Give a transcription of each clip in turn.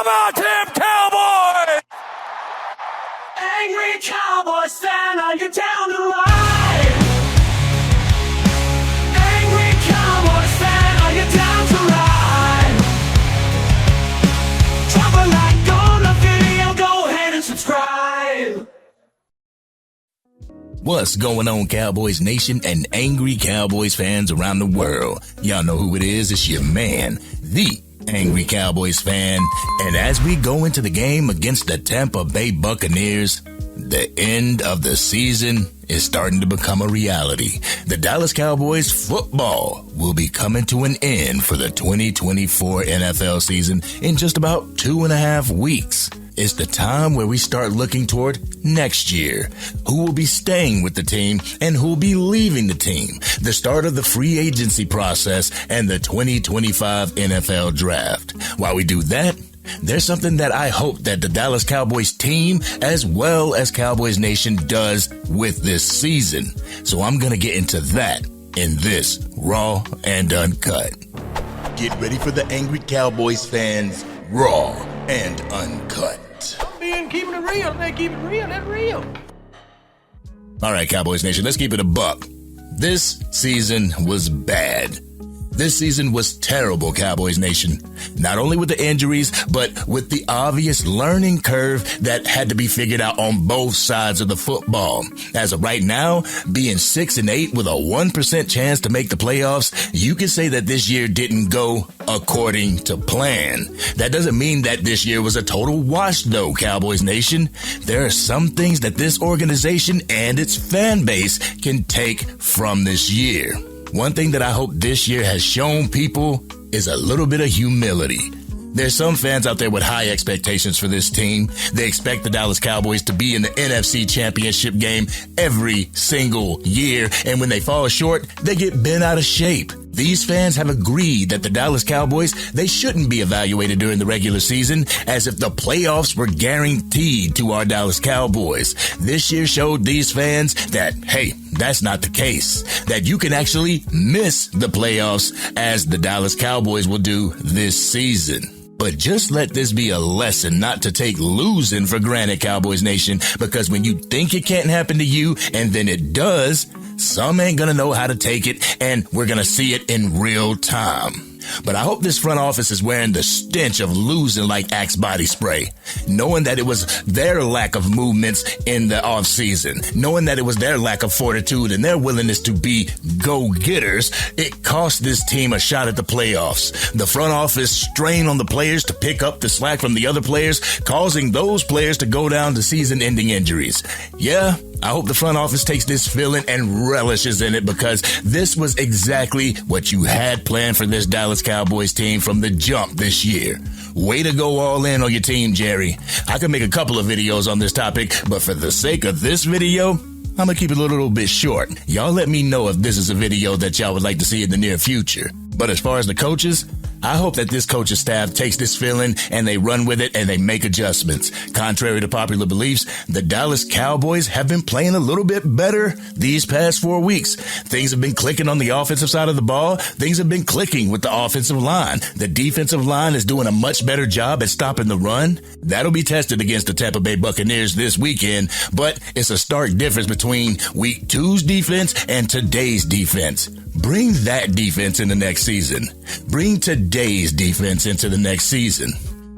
How about them Cowboys? Angry Cowboys fan, are you down to ride? Angry Cowboys fan, are you down to ride? Drop a like on the video, go ahead and subscribe. What's going on, Cowboys Nation and angry Cowboys fans around the world? Y'all know who it is. It's your man, the Angry Cowboys fan. And as we go into the game against the Tampa Bay Buccaneers, the end of the season is starting to become a reality. The Dallas Cowboys football will be coming to an end for the 2024 NFL season in just about 2.5 weeks. It's the time where we start looking toward next year. Who will be staying with the team and who will be leaving the team? The start of the free agency process and the 2025 NFL draft. While we do that, there's something that I hope that the Dallas Cowboys team as well as Cowboys Nation does with this season. So I'm going to get into that in this Raw and Uncut. Get ready for the Angry Cowboys fans, Raw and Uncut. Keeping it real. They keep it real. That's real. All right, Cowboys Nation, let's keep it a buck. This season was bad. This season was terrible, Cowboys Nation. Not only with the injuries, but with the obvious learning curve that had to be figured out on both sides of the football. As of right now, being 6-8 with a 1% chance to make the playoffs, you can say that this year didn't go according to plan. That doesn't mean that this year was a total wash, though, Cowboys Nation. There are some things that this organization and its fan base can take from this year. One thing that I hope this year has shown people is a little bit of humility. There's some fans out there with high expectations for this team. They expect the Dallas Cowboys to be in the NFC Championship game every single year, and when they fall short, they get bent out of shape. These fans have agreed that the Dallas Cowboys, they shouldn't be evaluated during the regular season as if the playoffs were guaranteed to our Dallas Cowboys. This year showed these fans that, hey, that's not the case, that you can actually miss the playoffs as the Dallas Cowboys will do this season. But just let this be a lesson not to take losing for granted, Cowboys Nation, because when you think it can't happen to you and then it does, some ain't gonna know how to take it, and we're gonna see it in real time. But I hope this front office is wearing the stench of losing like Axe body spray, knowing that it was their lack of movements in the offseason, knowing that it was their lack of fortitude and their willingness to be go-getters. It cost this team a shot at the playoffs. The front office strained on the players to pick up the slack from the other players, causing those players to go down to season-ending injuries. Yeah, I hope the front office takes this feeling and relishes in it, because this was exactly what you had planned for this Dallas Cowboys team from the jump this year. Way to go all in on your team, Jerry. I could make a couple of videos on this topic, but for the sake of this video, I'm going to keep it a little bit short. Y'all let me know if this is a video that y'all would like to see in the near future. But as far as the coaches, I hope that this coaching staff takes this feeling and they run with it and they make adjustments. Contrary to popular beliefs, the Dallas Cowboys have been playing a little bit better these past 4 weeks. Things have been clicking on the offensive side of the ball. Things have been clicking with the offensive line. The defensive line is doing a much better job at stopping the run. That'll be tested against the Tampa Bay Buccaneers this weekend, but it's a stark difference between week 2's defense and today's defense. Bring that defense in the next season. Bring today's defense into the next season.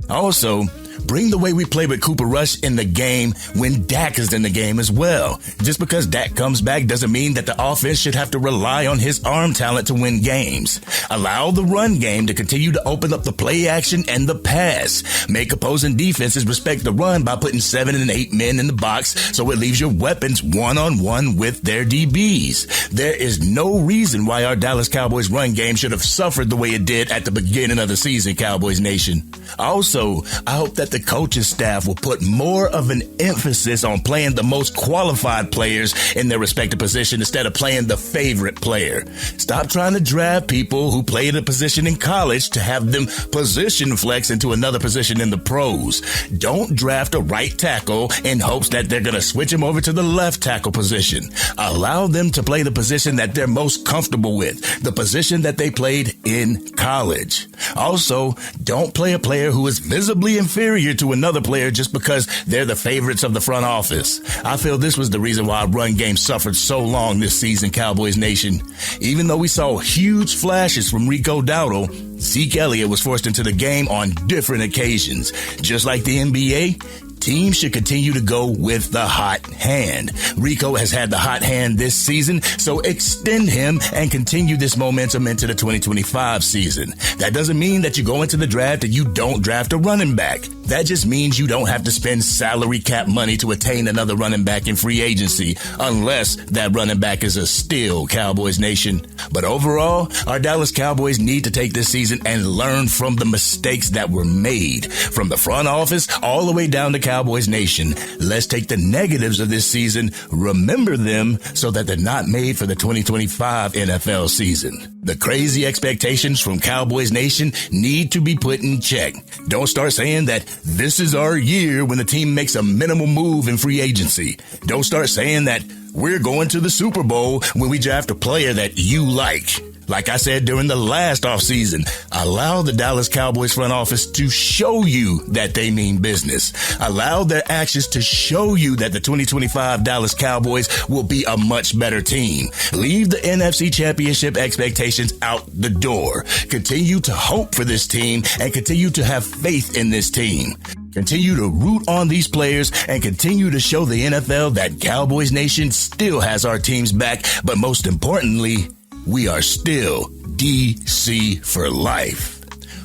Also, bring the way we play with Cooper Rush in the game when Dak is in the game as well. Just because Dak comes back doesn't mean that the offense should have to rely on his arm talent to win games. Allow the run game to continue to open up the play action and the pass. Make opposing defenses respect the run by putting 7 and 8 men in the box so it leaves your weapons one-on-one with their DBs. There is no reason why our Dallas Cowboys run game should have suffered the way it did at the beginning of the season, Cowboys Nation. Also, I hope that that the coaching staff will put more of an emphasis on playing the most qualified players in their respective position instead of playing the favorite player. Stop trying to draft people who played a position in college to have them position flex into another position in the pros. Don't draft a right tackle in hopes that they're going to switch him over to the left tackle position. Allow them to play the position that they're most comfortable with, the position that they played in college. Also, don't play a player who is visibly inferior to another player just because they're the favorites of the front office. I feel this was the reason why our run game suffered so long this season, Cowboys Nation. Even though we saw huge flashes from Rico Dowdle, Zeke Elliott was forced into the game on different occasions. Just like the NBA, teams should continue to go with the hot hand. Rico has had the hot hand this season, so extend him and continue this momentum into the 2025 season. That doesn't mean that you go into the draft and you don't draft a running back. That just means you don't have to spend salary cap money to attain another running back in free agency, unless that running back is a steal, Cowboys Nation. But overall, our Dallas Cowboys need to take this season and learn from the mistakes that were made. From the front office all the way down to Cowboys Nation. Let's take the negatives of this season, remember them so that they're not made for the 2025 NFL season. The crazy expectations from Cowboys Nation need to be put in check. Don't start saying that this is our year when the team makes a minimal move in free agency. Don't start saying that we're going to the Super Bowl when we draft a player that you like. Like I said during the last offseason, allow the Dallas Cowboys front office to show you that they mean business. Allow their actions to show you that the 2025 Dallas Cowboys will be a much better team. Leave the NFC Championship expectations out the door. Continue to hope for this team and continue to have faith in this team. Continue to root on these players and continue to show the NFL that Cowboys Nation still has our teams back, but most importantly, we are still DC for life.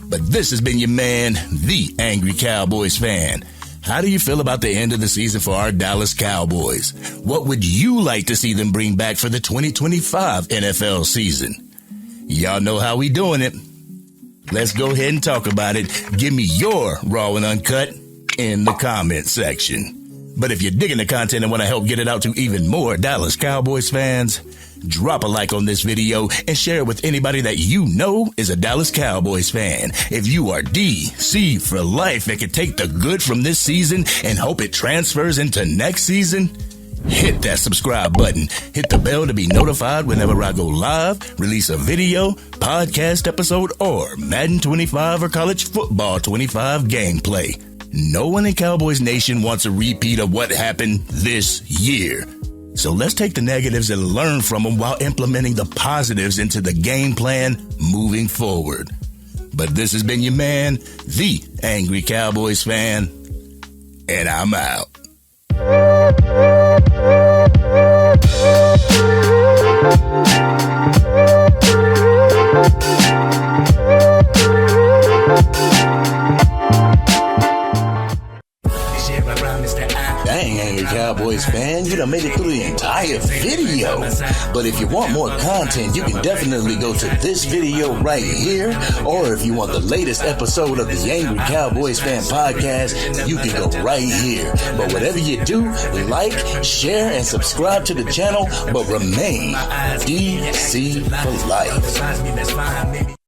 But this has been your man, the Angry Cowboys fan. How do you feel about the end of the season for our Dallas Cowboys? What would you like to see them bring back for the 2025 NFL season? Y'all know how we doing it. Let's go ahead and talk about it. Give me your raw and uncut in the comment section. But if you're digging the content and want to help get it out to even more Dallas Cowboys fans, drop a like on this video and share it with anybody that you know is a Dallas Cowboys fan. If you are DC for life and can take the good from this season and hope it transfers into next season, hit that subscribe button. Hit the bell to be notified whenever I go live, release a video, podcast episode, or Madden 25 or College Football 25 gameplay. No one in Cowboys Nation wants a repeat of what happened this year. So let's take the negatives and learn from them while implementing the positives into the game plan moving forward. But this has been your man, the Angry Cowboys fan, and I'm out. Dang, Angry Cowboys fan, you done made it through the entire video. But if you want more content, you can definitely go to this video right here. Or if you want the latest episode of the Angry Cowboys Fan Podcast, you can go right here. But whatever you do, like, share, and subscribe to the channel, but remain DC for life.